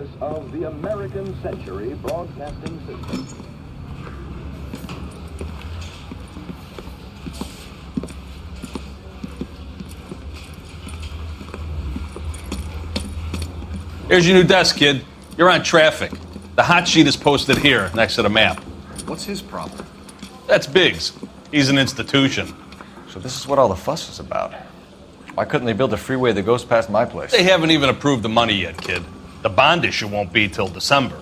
office of the American Century Broadcasting System. Here's your new desk, kid. You're on traffic. The hot sheet is posted here, next to the map. What's his problem? That's Biggs. He's an institution. So this is what all the fuss is about. Why couldn't they build a freeway that goes past my place? They haven't even approved the money yet, kid. The bond issue won't be till December.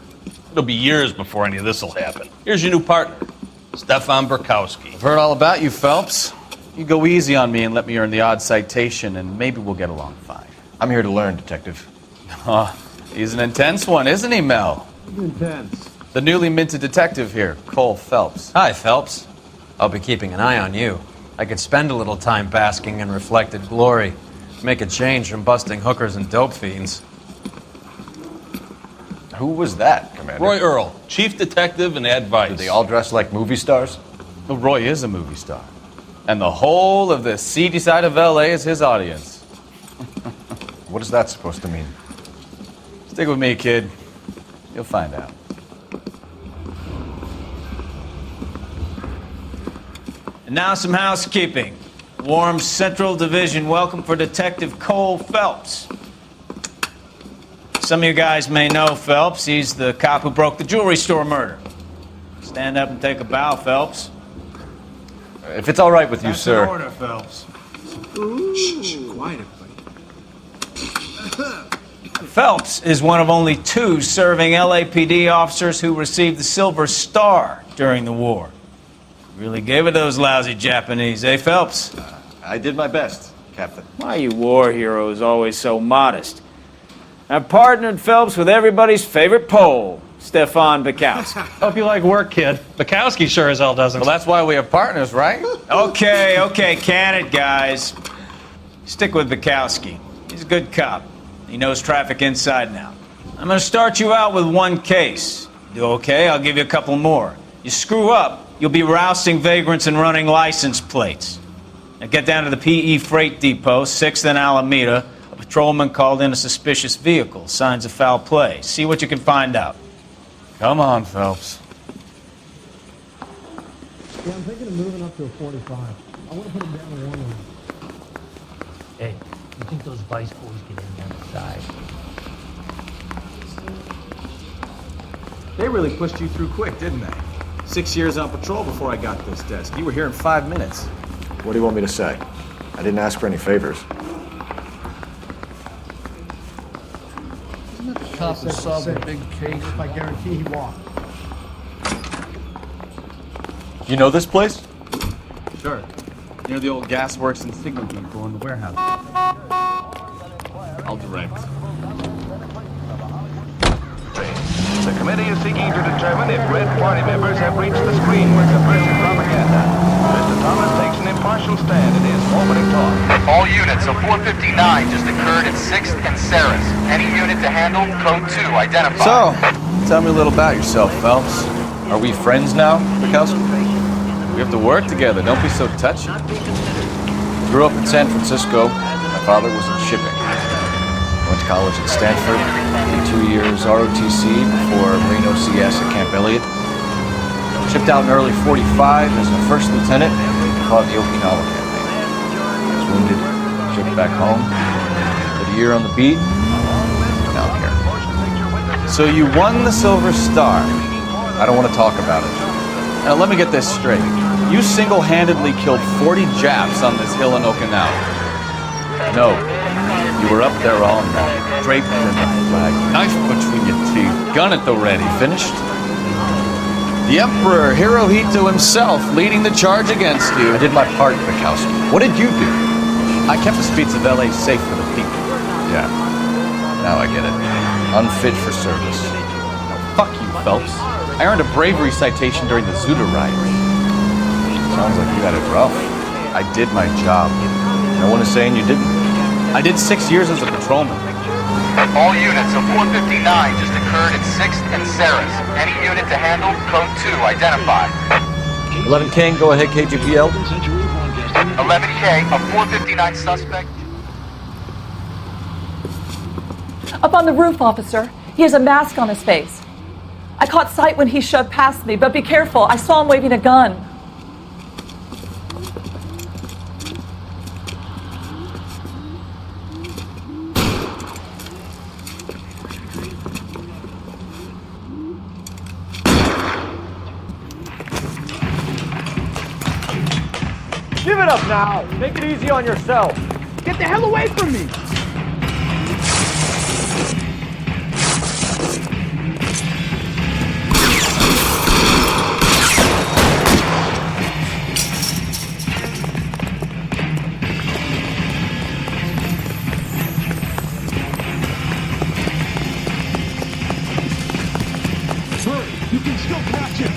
It'll be years before any of this will happen. Here's your new partner, Stefan Burkowski. I've heard all about you, Phelps. You go easy on me and let me earn the odd citation, and maybe we'll get along fine. I'm here to learn, Detective. He's an intense one, isn't he, Mel? Intense. The newly minted detective here, Cole Phelps. Hi, Phelps. I'll be keeping an eye on you. I could spend a little time basking in reflected glory. Make a change from busting hookers and dope fiends. Who was that, Commander? Roy Earl, chief detective and advice. Do they all dress like movie stars? Well, Roy is a movie star. And the whole of the seedy side of L.A. is his audience. What is that supposed to mean? Stick with me, kid. You'll find out. And now some housekeeping. Warm Central Division welcome for Detective Cole Phelps. Some of you guys may know Phelps. He's the cop who broke the jewelry store murder. Stand up and take a bow, Phelps. If it's all right with you, That's sir. an order, Phelps. Shh, quiet, buddy. Phelps is one of only 2 serving LAPD officers who received the Silver Star during the war. Really gave it those lousy Japanese, eh, Phelps? I did my best, Captain. Why are you war heroes always so modest? I've partnered Phelps with everybody's favorite Pole, Stefan Burkowski. Hope you like work, kid. Bukowski sure as hell doesn't. Well, that's why we have partners, right? Okay, can it, guys. Stick with Bukowski. He's a good cop. He knows traffic inside and out. I'm gonna start you out with 1 case. Do okay? I'll give you a couple more. You screw up, you'll be rousting vagrants and running license plates. Now get down to the PE Freight Depot, 6th and Alameda. A patrolman called in a suspicious vehicle. Signs of foul play. See what you can find out. Come on, Phelps. Yeah, I'm thinking of moving up to a 45. I want to put him down to 1 lane. Hey, you think those vice boys get in on the side? They really pushed you through quick, didn't they? 6 years on patrol before I got this desk. You were here in 5 minutes. What do you want me to say? I didn't ask for any favors. Cop that solved a big case. I guarantee he walked. You know this place? Sure. Near the old gas works and signal depot in the warehouse. I'll direct. The committee is seeking to determine if Red Party members have reached the screen with subversive propaganda. Mr. Thomas takes an impartial stand in his opening talk. All units, a 459 just occurred at 6th and Saris. Any unit to handle, code 2, identify. So, tell me a little about yourself, Phelps. Are we friends now, Burkowski? We have to work together. Don't be so touchy. Grew up in San Francisco. My father was in shipping. Went to college at Stanford. Did 2 years ROTC before Marine OCS at Camp Elliott. Shipped out in early '45 as a first lieutenant. Fought in the Okinawa campaign. Was wounded. Shipped back home. Did a year on the beat. Now I'm here. So you won the Silver Star. I don't want to talk about it. Now let me get this straight. You single-handedly killed 40 Japs on this hill in Okinawa. No, you were up there all night, draped in the flag, knife between your teeth, gun at the ready. Finished? The Emperor Hirohito himself leading the charge against you. I did my part, Bukowski. What did you do? I kept the streets of LA safe for the people. Yeah. Now I get it. Unfit for service. Now, fuck you, Phelps. I earned a bravery citation during the Zuda riot. Sounds like you had it rough. I did my job. No one is saying you didn't. I did 6 years as a patrolman. All units, a 459 just occurred at 6th and Saris. Any unit to handle, code 2, identify. 11 King, go ahead, KGPL. 11K, a 459 suspect. Up on the roof, officer. He has a mask on his face. I caught sight when he shoved past me, but be careful. I saw him waving a gun. Give it up now! Make it easy on yourself! Get the hell away from me! Sir, you can still catch him.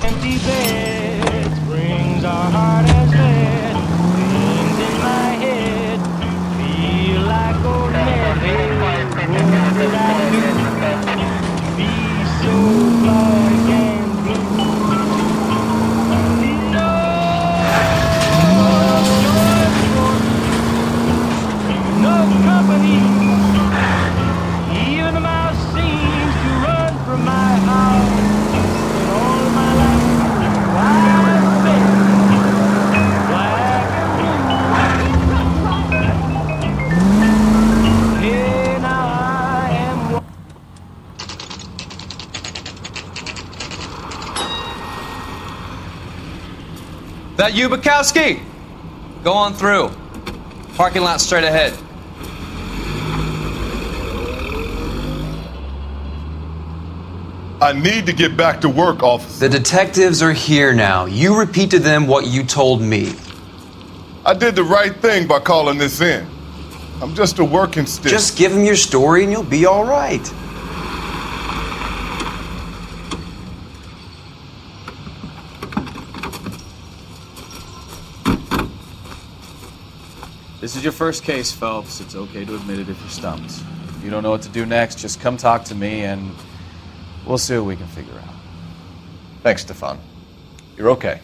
Empty bed springs are hard as lead. Things in my head feel like old men. What did I do? Be so black and blue. No company. Even the mouse seems to run from my house. All my life. That you, Bukowski? Go on through. Parking lot straight ahead. I need to get back to work, officer. The detectives are here now. You repeat to them what you told me. I did the right thing by calling this in. I'm just a working stick. Just give them your story and you'll be all right. This is your first case, Phelps. It's okay to admit it if you're stumped. If you don't know what to do next, just come talk to me and we'll see what we can figure out. Thanks, Stefan. You're okay.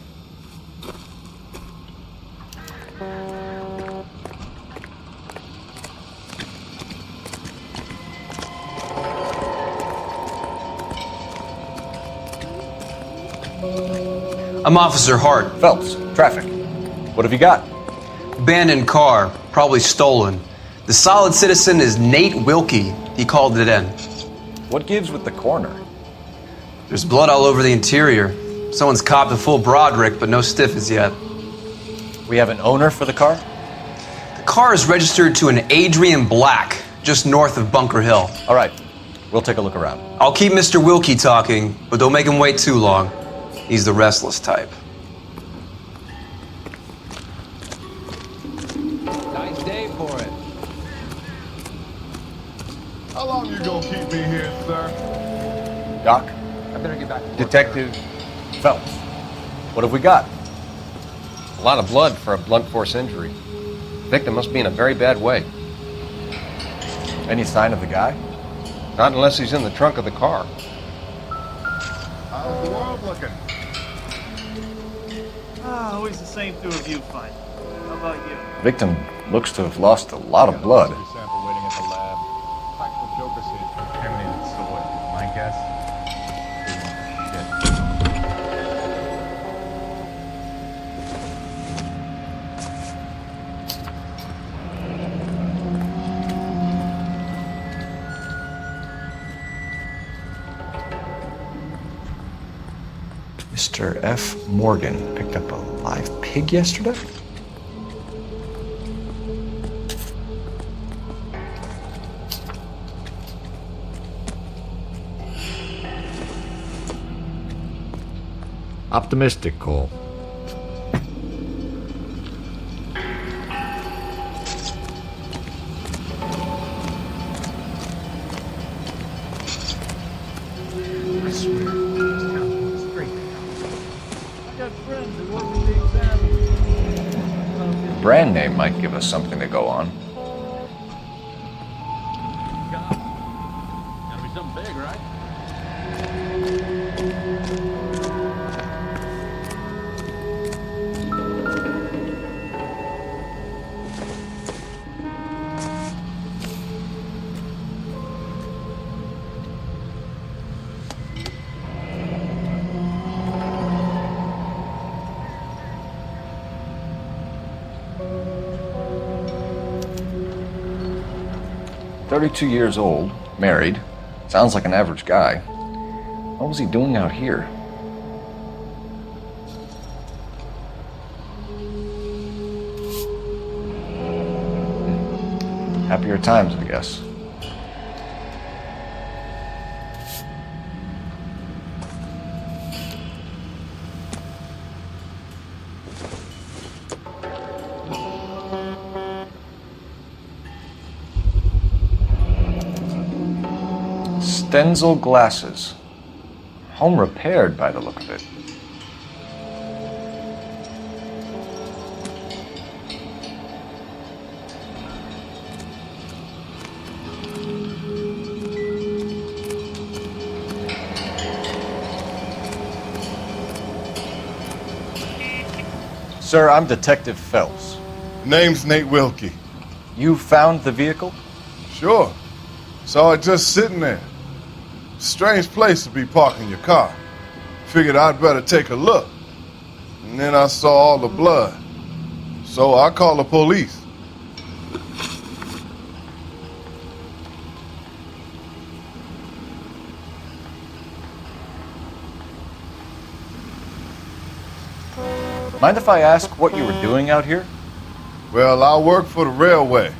I'm Officer Hart. Phelps, traffic. What have you got? Abandoned car, probably stolen. The solid citizen is Nate Wilkie. He called it in. What gives with the corner? There's blood all over the interior. Someone's copped a full Broderick, but no stiff as yet. We have an owner for the car? The car is registered to an Adrian Black, just north of Bunker Hill. All right, we'll take a look around. I'll keep Mr. Wilkie talking, but don't make him wait too long. He's the restless type. Nice day for it. How long you gonna keep me here, sir? Doc? I better get back to work. Detective Phelps. What have we got? A lot of blood for a blunt force injury. Victim must be in a very bad way. Any sign of the guy? Not unless he's in the trunk of the car. How's the world looking? Always the same two of you, fine. How about you? Victim looks to have lost a lot of blood. Sample waiting at the lab. Practical joker said contaminated soil. My guess? Mr. F. Morgan picked up a live pig yesterday? Optimistic, Cole. Brand name might give us something to go on. Gotta be something big, right? "32 years old, married. Sounds like an average guy. What was he doing out here?" Happier times, I guess. Stenzel glasses. Home repaired by the look of it. Sir, I'm Detective Phelps. Name's Nate Wilkie. You found the vehicle? Sure. Saw it just sitting there. Strange place to be parking your car. Figured I'd better take a look. And then I saw all the blood. So I called the police. Mind if I ask what you were doing out here? Well, I work for the railway.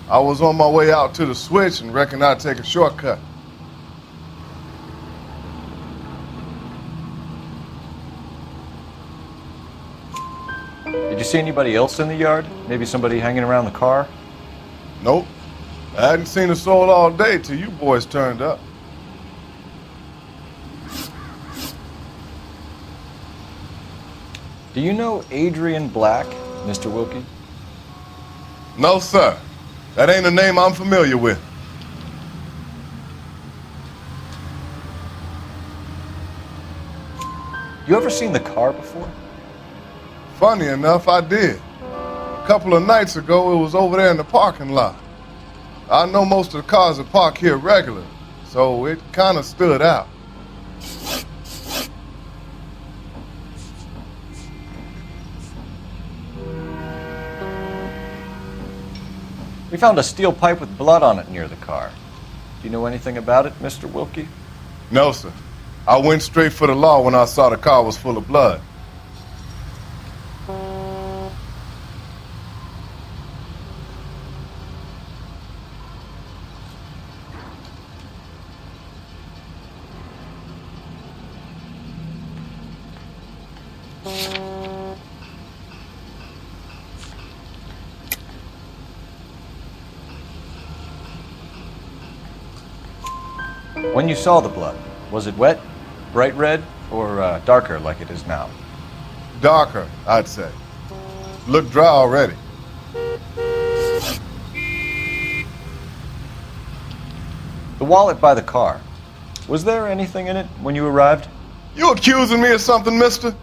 I was on my way out to the switch and reckoned I'd take a shortcut. Did you see anybody else in the yard? Maybe somebody hanging around the car? Nope. I hadn't seen a soul all day till you boys turned up. Do you know Adrian Black, Mr. Wilkie? No, sir. That ain't a name I'm familiar with. You ever seen the car before? Funny enough, I did. A couple of nights ago, it was over there in the parking lot. I know most of the cars that park here regularly, so it kind of stood out. We found a steel pipe with blood on it near the car. Do you know anything about it, Mr. Wilkie? No, sir. I went straight for the law when I saw the car was full of blood. When you saw the blood, was it wet, bright red, or darker like it is now? Darker, I'd say. Looked dry already. The wallet by the car. Was there anything in it when you arrived? You accusing me of something, mister?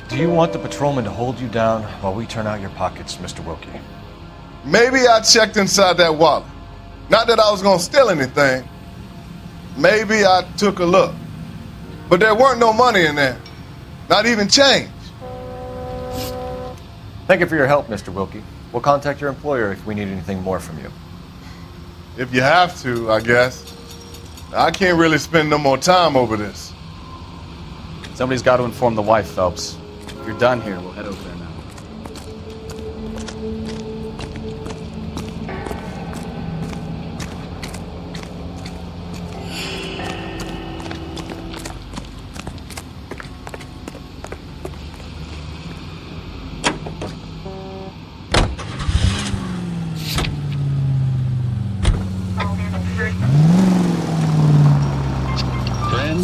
Do you want the patrolman to hold you down while we turn out your pockets, Mr. Wilkie? Maybe I checked inside that wallet. Not that I was gonna steal anything. Maybe I took a look. But there weren't no money in there. Not even change. Thank you for your help, Mr. Wilkie. We'll contact your employer if we need anything more from you. If you have to, I guess. I can't really spend no more time over this. Somebody's got to inform the wife, Phelps. If you're done here, we'll head over there now.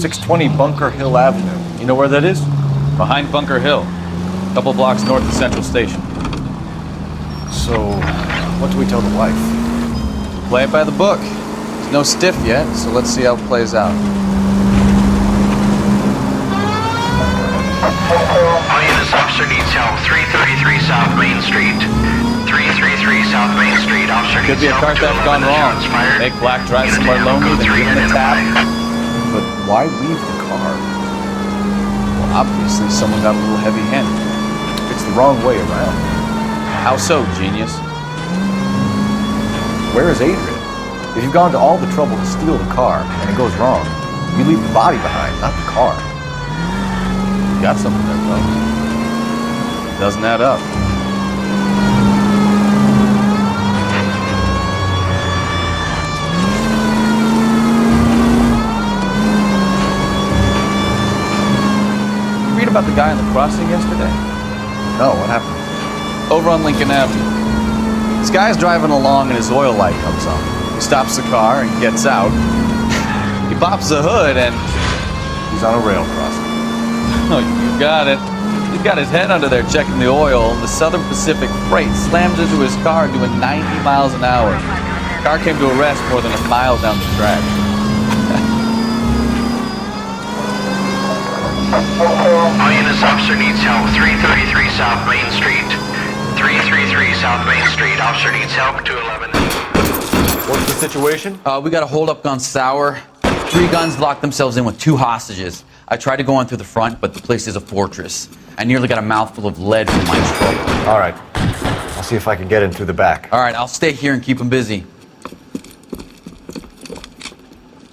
620 Bunker Hill Avenue. You know where that is? Behind Bunker Hill. A couple blocks north of Central Station. So, what do we tell the wife? Play it by the book. There's no stiff yet, so let's see how it plays out. All units, officer needs help. 333 South Main Street. 333 South Main Street. Officer Could needs be a help. car theft gone wrong. Make Black drive somewhere lonely, then give him a tap. But why leave the car? Well, obviously someone got a little heavy-handed. It's the wrong way around. How so, genius? Where is Adrian? If you've gone to all the trouble to steal the car and it goes wrong, you leave the body behind, not the car. You got something there, folks. Doesn't add up. You read about the guy on the crossing yesterday? No, what happened? Over on Lincoln Avenue. This guy's driving along and his oil light comes on. He stops the car and gets out. He pops the hood and he's on a rail crossing. Oh, you got it. He's got his head under there checking the oil. The Southern Pacific Freight slams into his car doing 90 miles an hour. The car came to a rest more than a mile down the track. All units, officer needs help. 333 South Main Street. 333 South Main Street. Officer needs help. 211. What's the situation? We got a holdup gone sour. 3 guns locked themselves in with 2 hostages. I tried to go on through the front, but the place is a fortress. I nearly got a mouthful of lead from my stroke. All right. I'll see if I can get in through the back. All right, I'll stay here and keep them busy.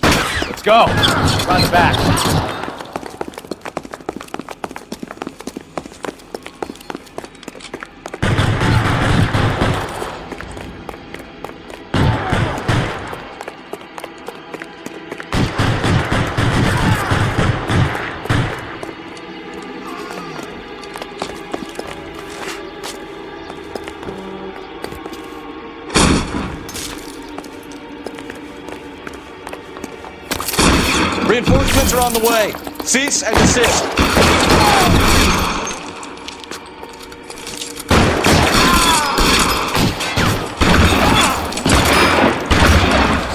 Let's go. Run back. Reinforcements are on the way. Cease and desist.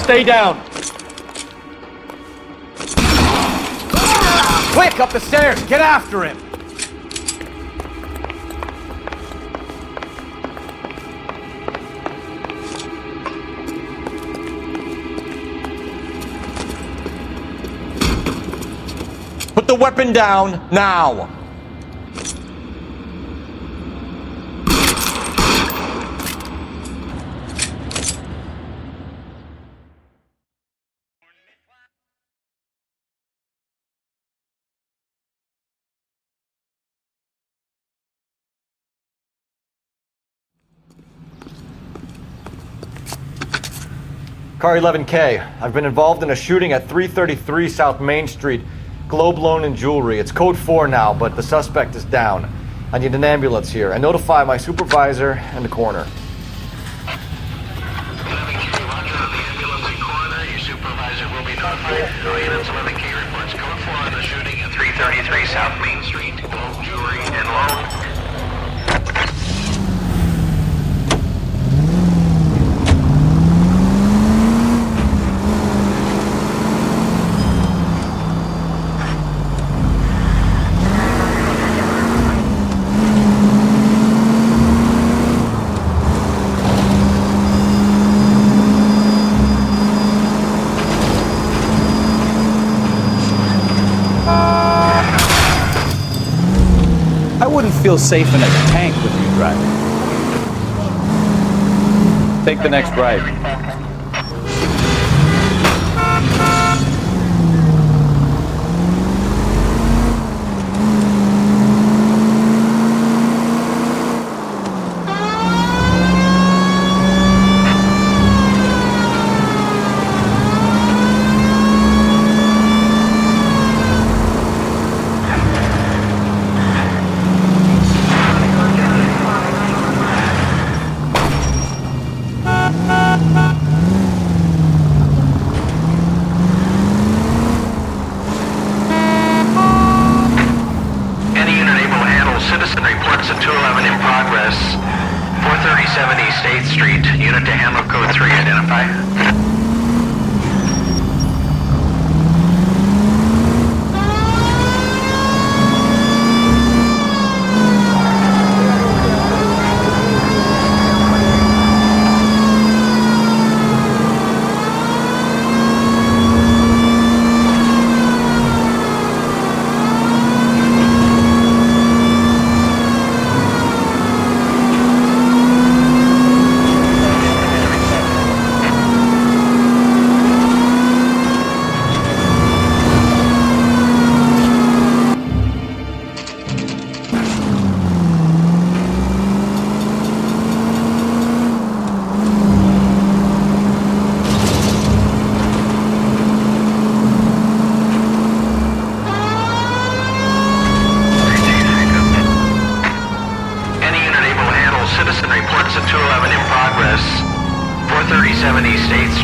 Stay down. Quick, up the stairs. Get after him. Put the weapon down now. Car 11K. I've been involved in a shooting at 333 South Main Street. Globe loan and jewelry. It's code 4 now, but the suspect is down. I need an ambulance here and notify my supervisor and the coroner. 11K, roger on the ambulance and coroner. Your supervisor will be notified. All units, 11K reports code 4 on the shooting at 333 South Main Street. Gold jewelry and loan. I wouldn't feel safe in a tank with you driving. Take the next right.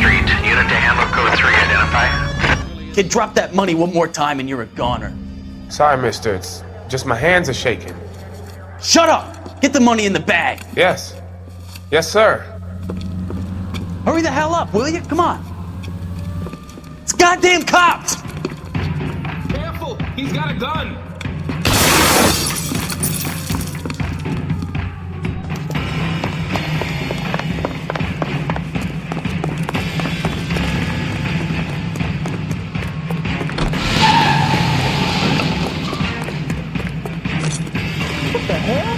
Street. Unit to handle code 3. Identify. Kid, drop that money one more time and you're a goner. Sorry, mister. It's just my hands are shaking. Shut up! Get the money in the bag. Yes. Yes, sir. Hurry the hell up, will you? Come on. It's goddamn cops! Careful! He's got a gun! What the hell?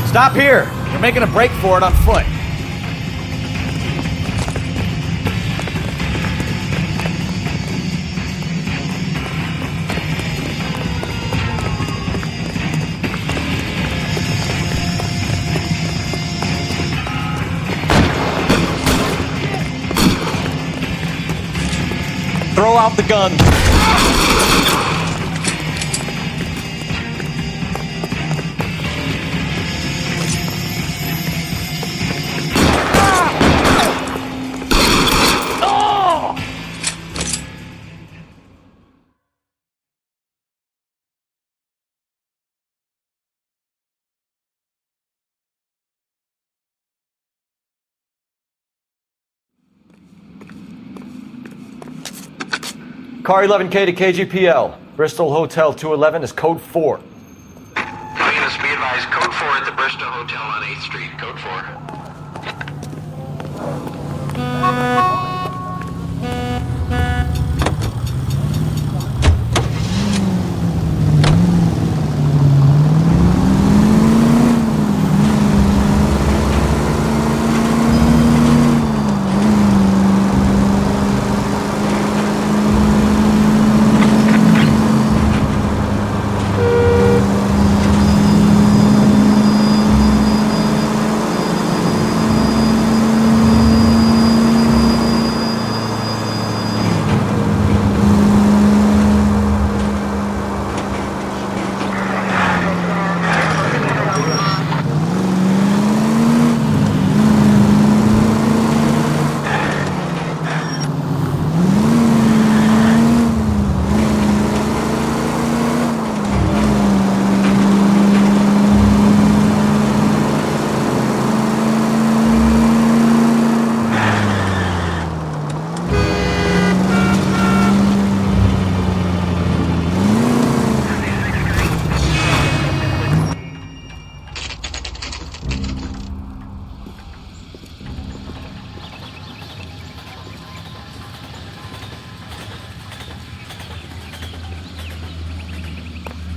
Stop here! You're making a break for it on foot. Throw out the gun. Car 11K to KGPL. Bristol Hotel 211 is code 4. All units be advised, code 4 at the Bristol Hotel on 8th Street. Code 4.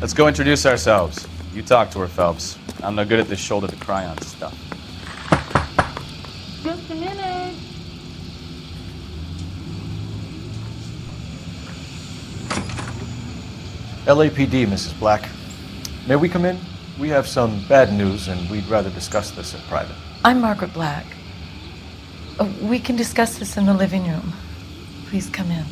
Let's go introduce ourselves. You talk to her, Phelps. I'm no good at this shoulder to cry on stuff. Just a minute. LAPD, Mrs. Black. May we come in? We have some bad news and we'd rather discuss this in private. I'm Margaret Black. We can discuss this in the living room. Please come in.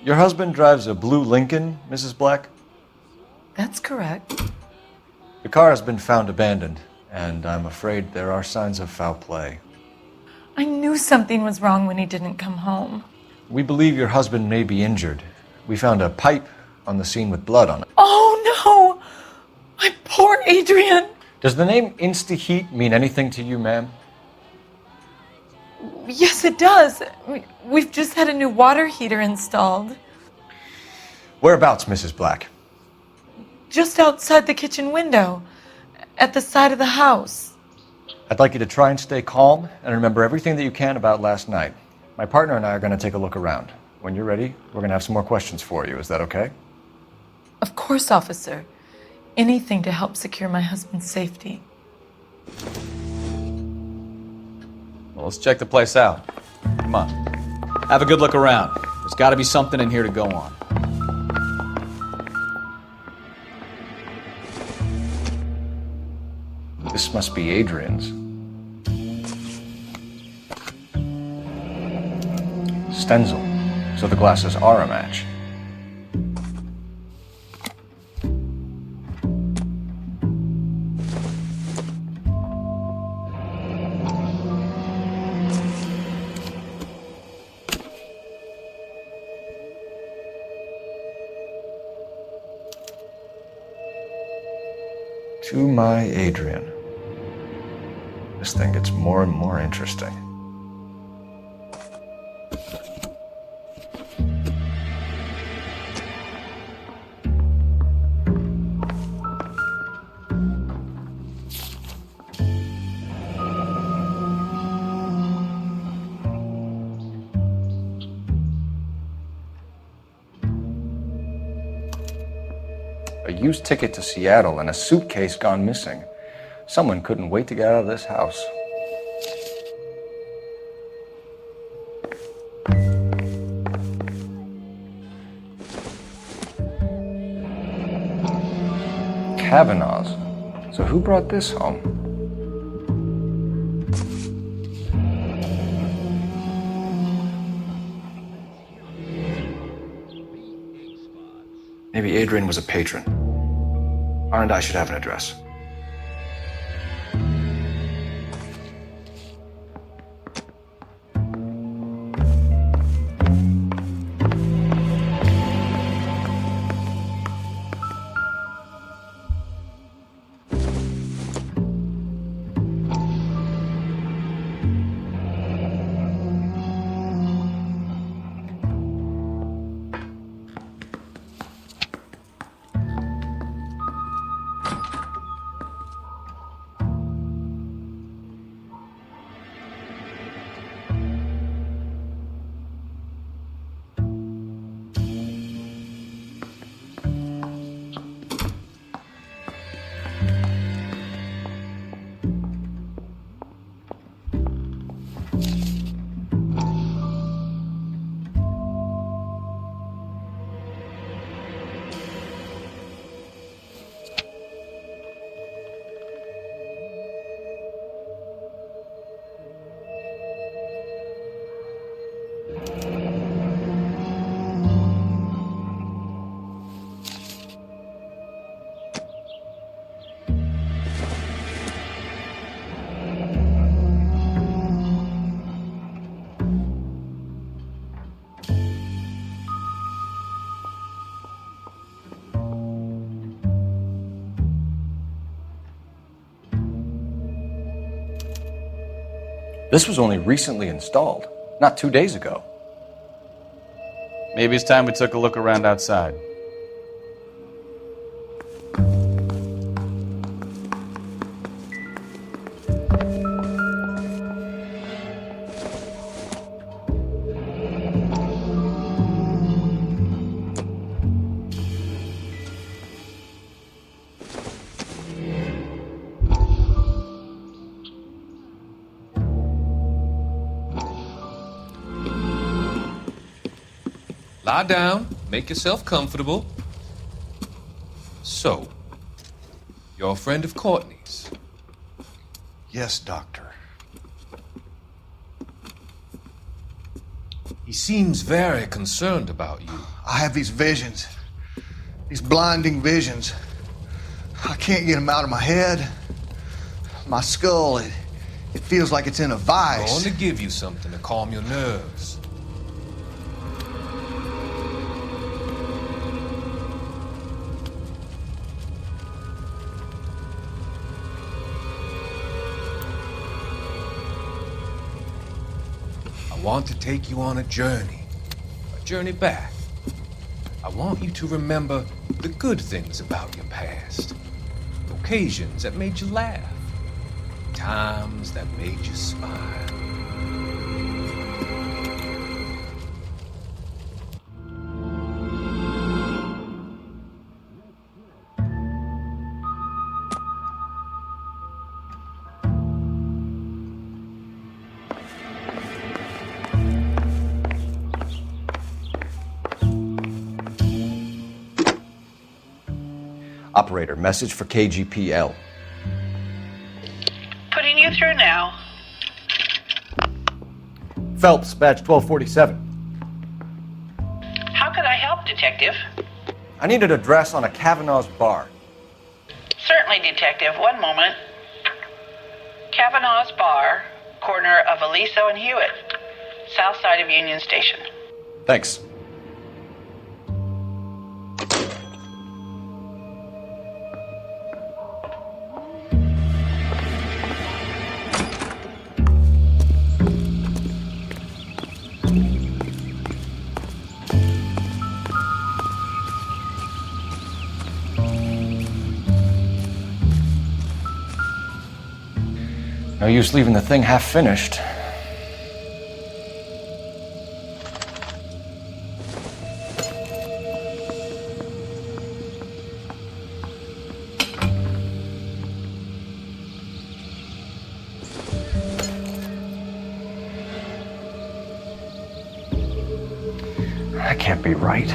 Your husband drives a blue Lincoln, Mrs. Black? That's correct. The car has been found abandoned, and I'm afraid there are signs of foul play. I knew something was wrong when he didn't come home. We believe your husband may be injured. We found a pipe on the scene with blood on it. Oh no! My poor Adrian! Does the name Insta-Heat mean anything to you, ma'am? Yes, it does. We've just had a new water heater installed. Whereabouts, Mrs. Black? Just outside the kitchen window, at the side of the house. I'd like you to try and stay calm and remember everything that you can about last night. My partner and I are going to take a look around. When you're ready, we're going to have some more questions for you. Is that okay? Of course, officer. Anything to help secure my husband's safety. Well, let's check the place out. Come on. Have a good look around. There's got to be something in here to go on. This must be Adrian's. Stenzel. So the glasses are a match. To my Adrian. This thing gets more and more interesting. A used ticket to Seattle and a suitcase gone missing. Someone couldn't wait to get out of this house. Kavanaugh's. So who brought this home? Maybe Adrian was a patron. R&I should have an address. This was only recently installed, not 2 days ago. Maybe it's time we took a look around outside. Lie down, make yourself comfortable. So, you're a friend of Courtney's? Yes, Doctor. He seems very concerned about you. I have these visions. These blinding visions. I can't get them out of my head. My skull, it feels like it's in a vice. I'm going to give you something to calm your nerves. I want to take you on a journey back. I want you to remember the good things about your past. Occasions that made you laugh. Times that made you smile. Operator, message for KGPL. Putting you through now. Phelps, badge 1247. How could I help, Detective? I need an address on a Kavanaugh's bar. Certainly, Detective. One moment. Kavanaugh's Bar, corner of Aliso and Hewitt, south side of Union Station. Thanks. No use leaving the thing half finished. That can't be right.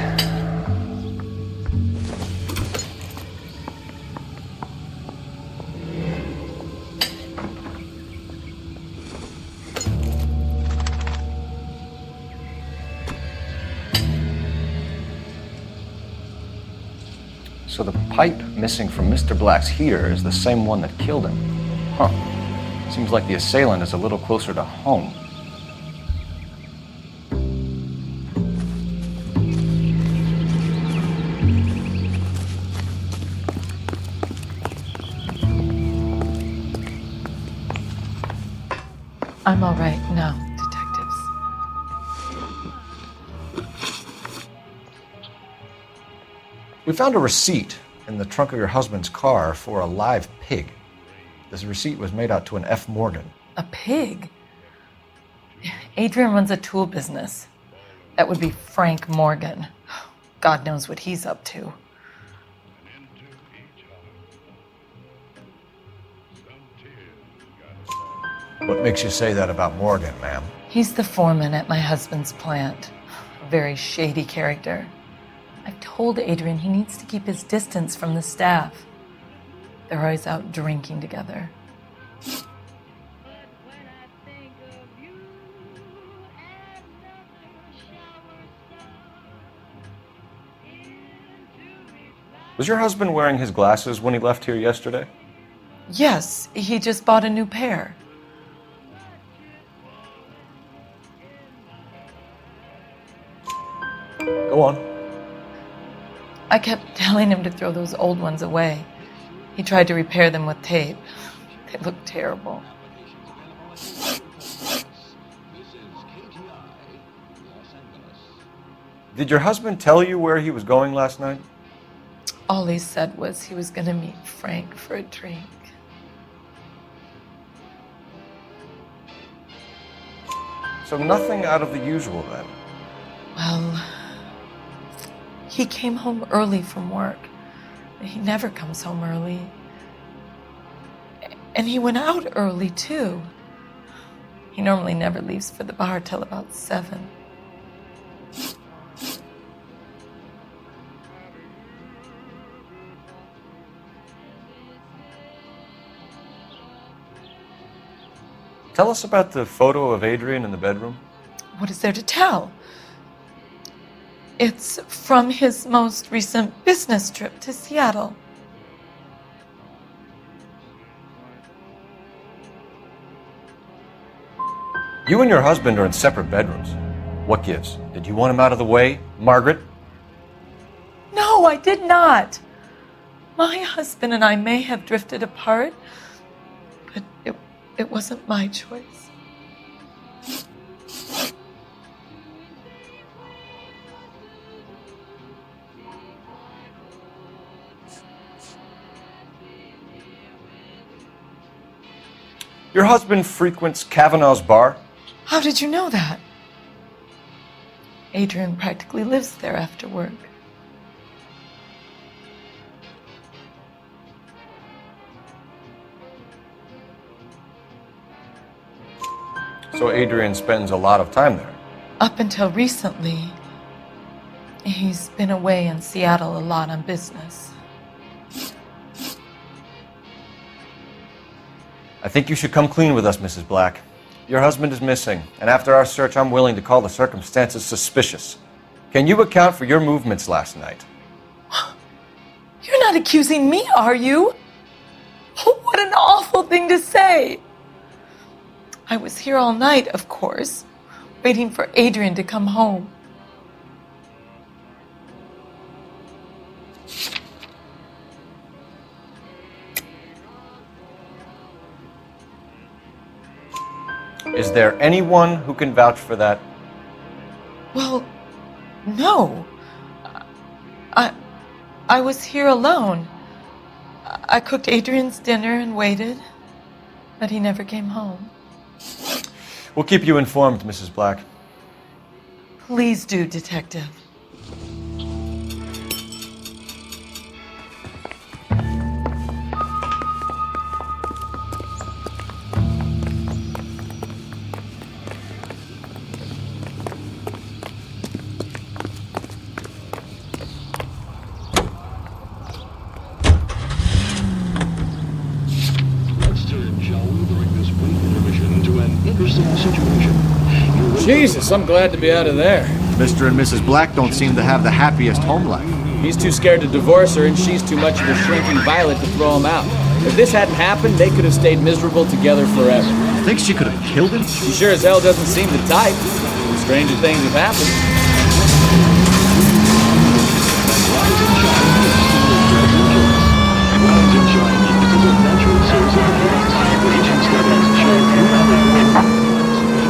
So the pipe missing from Mr. Black's heater is the same one that killed him. Huh. Seems like the assailant is a little closer to home. I'm all right now, detectives. We found a receipt in the trunk of your husband's car for a live pig. This receipt was made out to an F. Morgan. A pig? Adrian runs a tool business. That would be Frank Morgan. God knows what he's up to. What makes you say that about Morgan, ma'am? He's the foreman at my husband's plant. A very shady character. I've told Adrian he needs to keep his distance from the staff. They're always out drinking together. Was your husband wearing his glasses when he left here yesterday? Yes, he just bought a new pair. Go on. I kept telling him to throw those old ones away. He tried to repair them with tape. They looked terrible. Did your husband tell you where he was going last night? All he said was he was going to meet Frank for a drink. So nothing out of the usual then? Well, he came home early from work. He never comes home early. And he went out early, too. He normally never leaves for the bar till about 7. Tell us about the photo of Adrian in the bedroom. What is there to tell? It's from his most recent business trip to Seattle. You and your husband are in separate bedrooms. What gives? Did you want him out of the way, Margaret? No, I did not. My husband and I may have drifted apart, but it wasn't my choice. Your husband frequents Kavanaugh's bar? How did you know that? Adrian practically lives there after work. So Adrian spends a lot of time there? Up until recently, he's been away in Seattle a lot on business. I think you should come clean with us, Mrs. Black. Your husband is missing, and after our search, I'm willing to call the circumstances suspicious. Can you account for your movements last night? You're not accusing me, are you? What an awful thing to say. I was here all night, of course, waiting for Adrian to come home. Is there anyone who can vouch for that? Well, no. I was here alone. I cooked Adrian's dinner and waited, but he never came home. We'll keep you informed, Mrs. Black. Please do, Detective. Jesus, I'm glad to be out of there. Mr. and Mrs. Black don't seem to have the happiest home life. He's too scared to divorce her, and she's too much of a shrinking violet to throw him out. If this hadn't happened, they could have stayed miserable together forever. Think she could have killed him? She sure as hell doesn't seem the type. Stranger things have happened.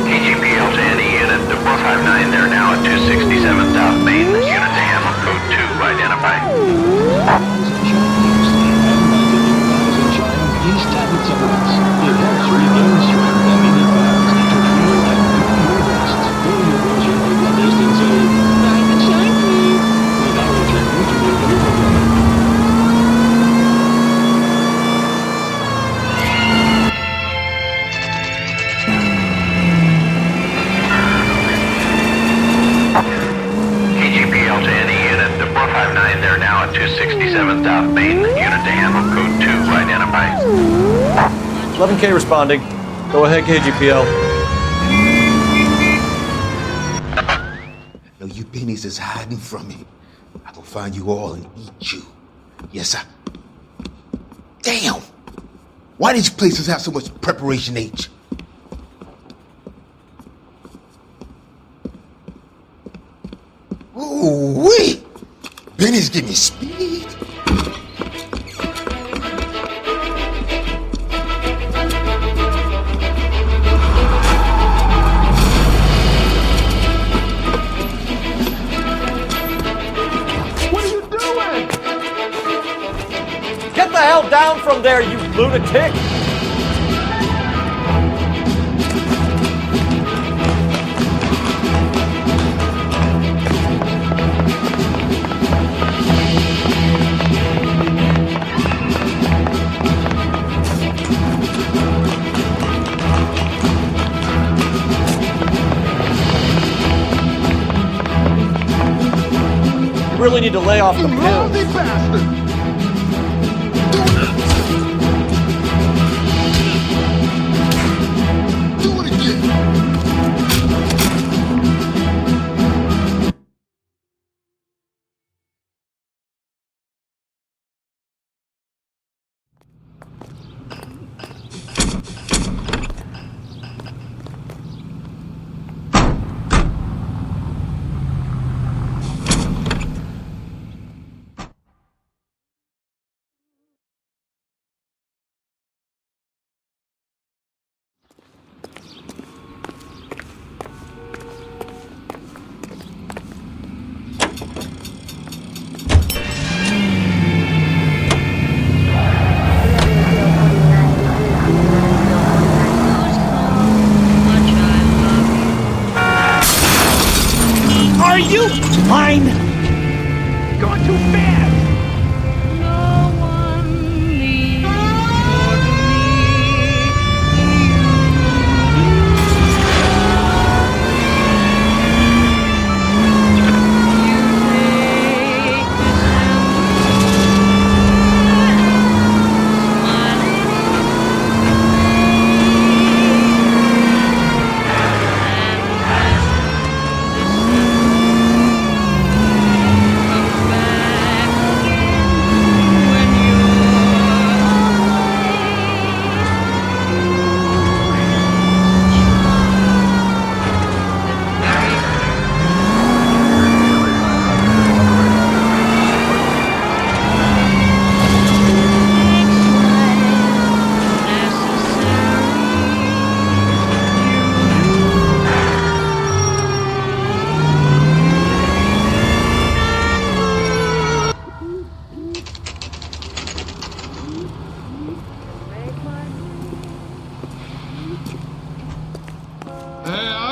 KGPL to any unit, the 459, they're now at 267 South Main. Unit to handle code 2, identify. KGPL to any unit, the 459, they're now at 267 South Main. Unit to handle code 2, identify. 11K responding. Go ahead, KGPL. No, you pennies is hiding from me. I'm gonna find you all and eat you. Yes, sir. Damn! Why these places have so much preparation H? Ooh-wee! Benny's give me speed. What are you doing? Get the hell down from there, you lunatic! You really need to lay off the pills. Bastard!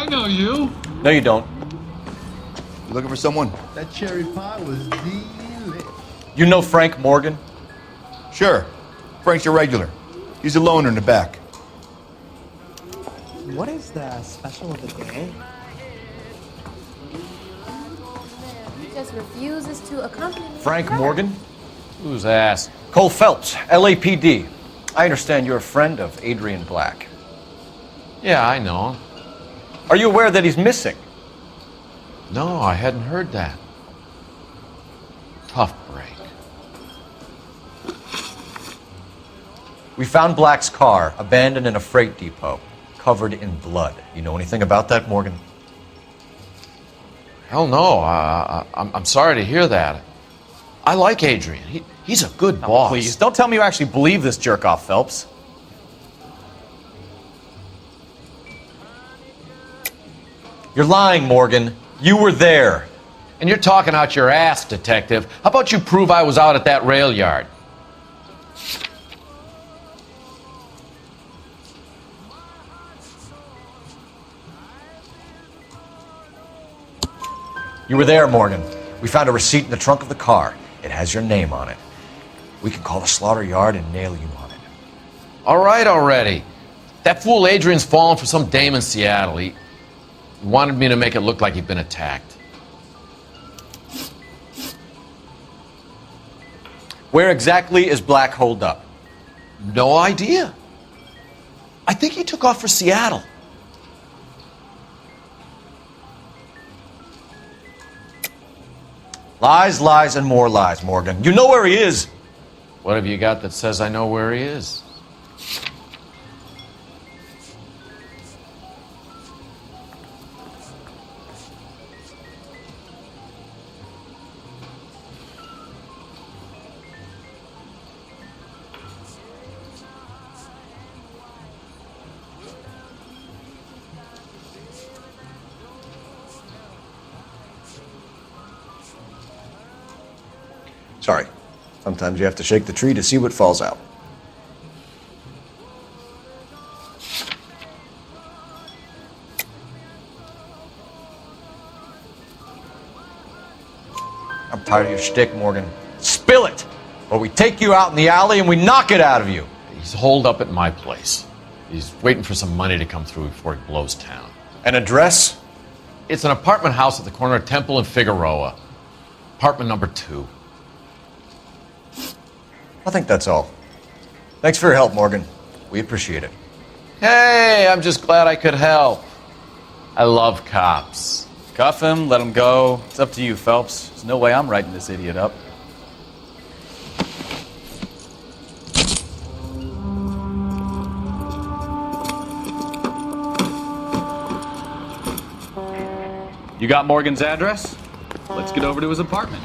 I know you. No, you don't. You looking for someone? That cherry pie was delicious. You know Frank Morgan? Sure. Frank's a regular. He's a loner in the back. What is the special of the day? He just refuses to accompany me. Frank Morgan? Who's ass? Cole Phelps, LAPD. I understand you're a friend of Adrian Black. Yeah, I know him. Are you aware that he's missing? No, I hadn't heard that. Tough break. We found Black's car abandoned in a freight depot, covered in blood. You know anything about that, Morgan? Hell no. I'm sorry to hear that. I like Adrian. He's a good boss. Please, don't tell me you actually believe this jerk-off, Phelps. You're lying, Morgan. You were there. And you're talking out your ass, detective. How about you prove I was out at that rail yard? You were there, Morgan. We found a receipt in the trunk of the car. It has your name on it. We can call the slaughter yard and nail you on it. All right already. That fool Adrian's fallen for some dame in Seattle. He wanted me to make it look like he'd been attacked. Where exactly is Black holed up? No idea. I think he took off for Seattle. Lies, lies, and more lies, Morgan. You know where he is. What have you got that says I know where he is? Sorry. Sometimes you have to shake the tree to see what falls out. I'm tired of your shtick, Morgan. Spill it! Or we take you out in the alley and we knock it out of you. He's holed up at my place. He's waiting for some money to come through before he blows town. An address? It's an apartment house at the corner of Temple and Figueroa. Apartment number 2. I think that's all. Thanks for your help, Morgan. We appreciate it. Hey, I'm just glad I could help. I love cops. Cuff him, let him go. It's up to you, Phelps. There's no way I'm writing this idiot up. You got Morgan's address? Let's get over to his apartment.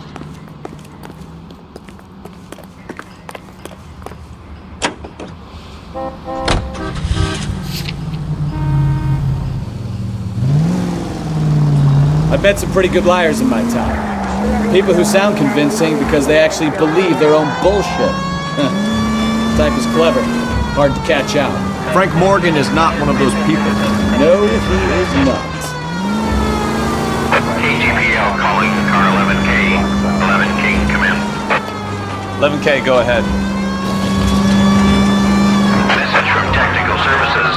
I've met some pretty good liars in my time. People who sound convincing because they actually believe their own bullshit. Type is clever, hard to catch out. Frank Morgan is not one of those people. No, he is not. KGPL calling car 11K. 11K, come in. 11K, go ahead. Message from Technical Services.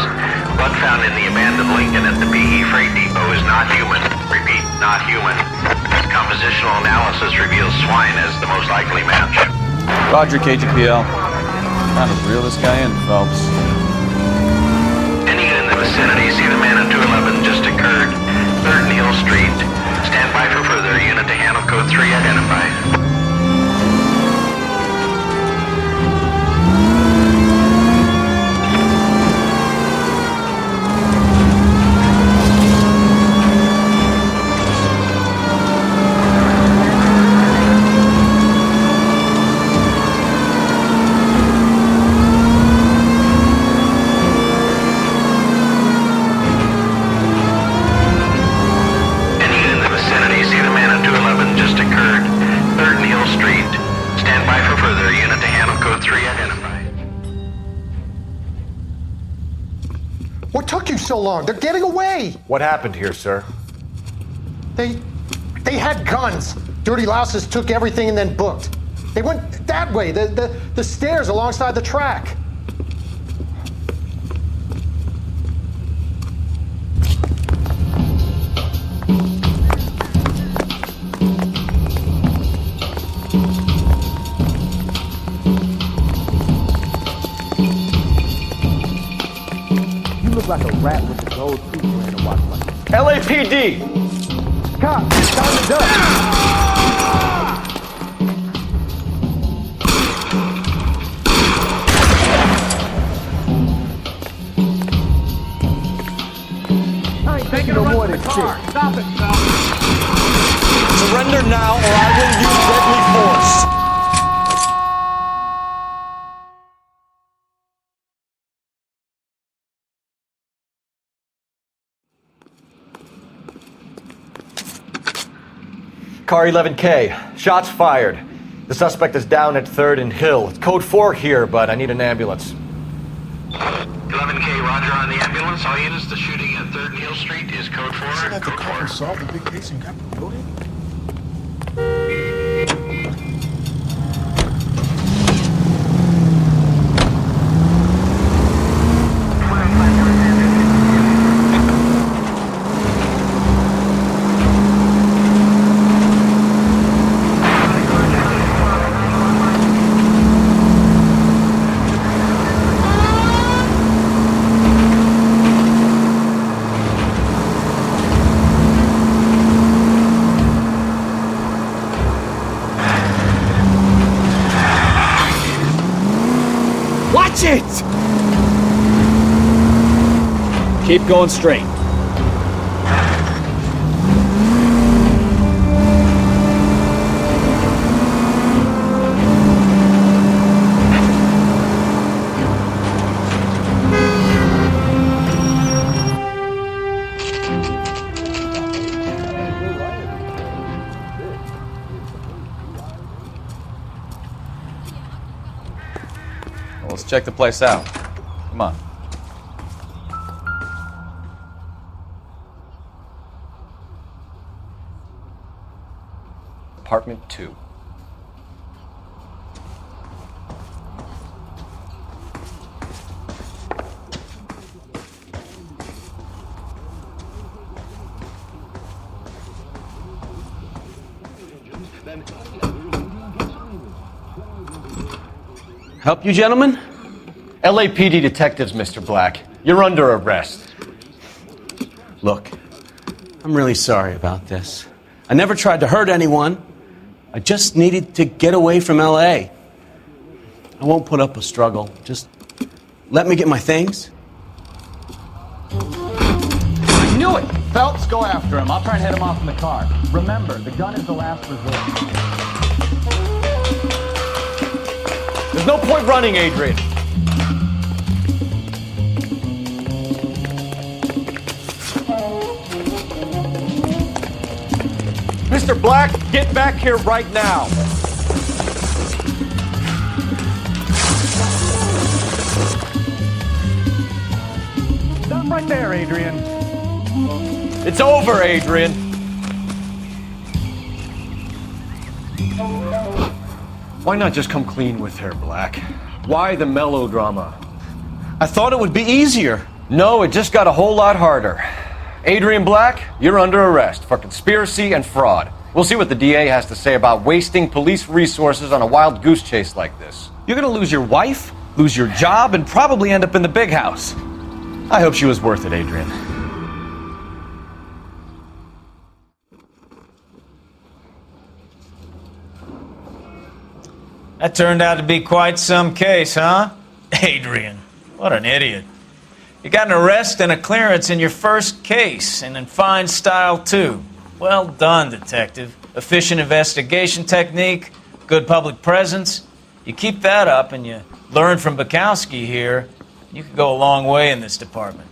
Blood found in the abandoned Lincoln at the PE Freight Depot is not human. Repeat, not human. Compositional analysis reveals swine as the most likely match. Roger, KGPL. Time to reel this guy in, Phelps. Any in the vicinity, see the man at 211 just occurred. 3rd Neal Street. Stand by for further. Unit to handle code 3 identified. so long? They're getting away. What happened here, sir? They had guns. Dirty louses took everything and then booked. They went that way, the stairs alongside the track. You look like a rat with the gold tooth wearing a watch like this. LAPD! Cop, time to duck! I ain't taking no more of this shit. Stop it, stop it. Surrender now, or I will use deadly force. Car 11K, shots fired. The suspect is down at 3rd and Hill. It's code 4 here, but I need an ambulance. 11K, roger on the ambulance. All units, the shooting at 3rd and Hill Street is code 4. So that the cop solved the big case and got promoted? Watch it! Keep going straight. Let's check the place out. Come on. Apartment 2. Help you, gentlemen? LAPD detectives, Mr. Black. You're under arrest. Look, I'm really sorry about this. I never tried to hurt anyone. I just needed to get away from LA. I won't put up a struggle. Just let me get my things. I knew it! Phelps, go after him. I'll try and head him off in the car. Remember, the gun is the last resort. There's no point running, Adrian. Mr. Black, get back here right now. Stop right there, Adrian. It's over, Adrian. Why not just come clean with her, Black? Why the melodrama? I thought it would be easier. No, it just got a whole lot harder. Adrian Black, you're under arrest for conspiracy and fraud. We'll see what the DA has to say about wasting police resources on a wild goose chase like this. You're gonna lose your wife, lose your job, and probably end up in the big house. I hope she was worth it, Adrian. That turned out to be quite some case, huh? Adrian, what an idiot. You got an arrest and a clearance in your first case, and in fine style, too. Well done, detective. Efficient investigation technique, good public presence. You keep that up and you learn from Bukowski here, you could go a long way in this department.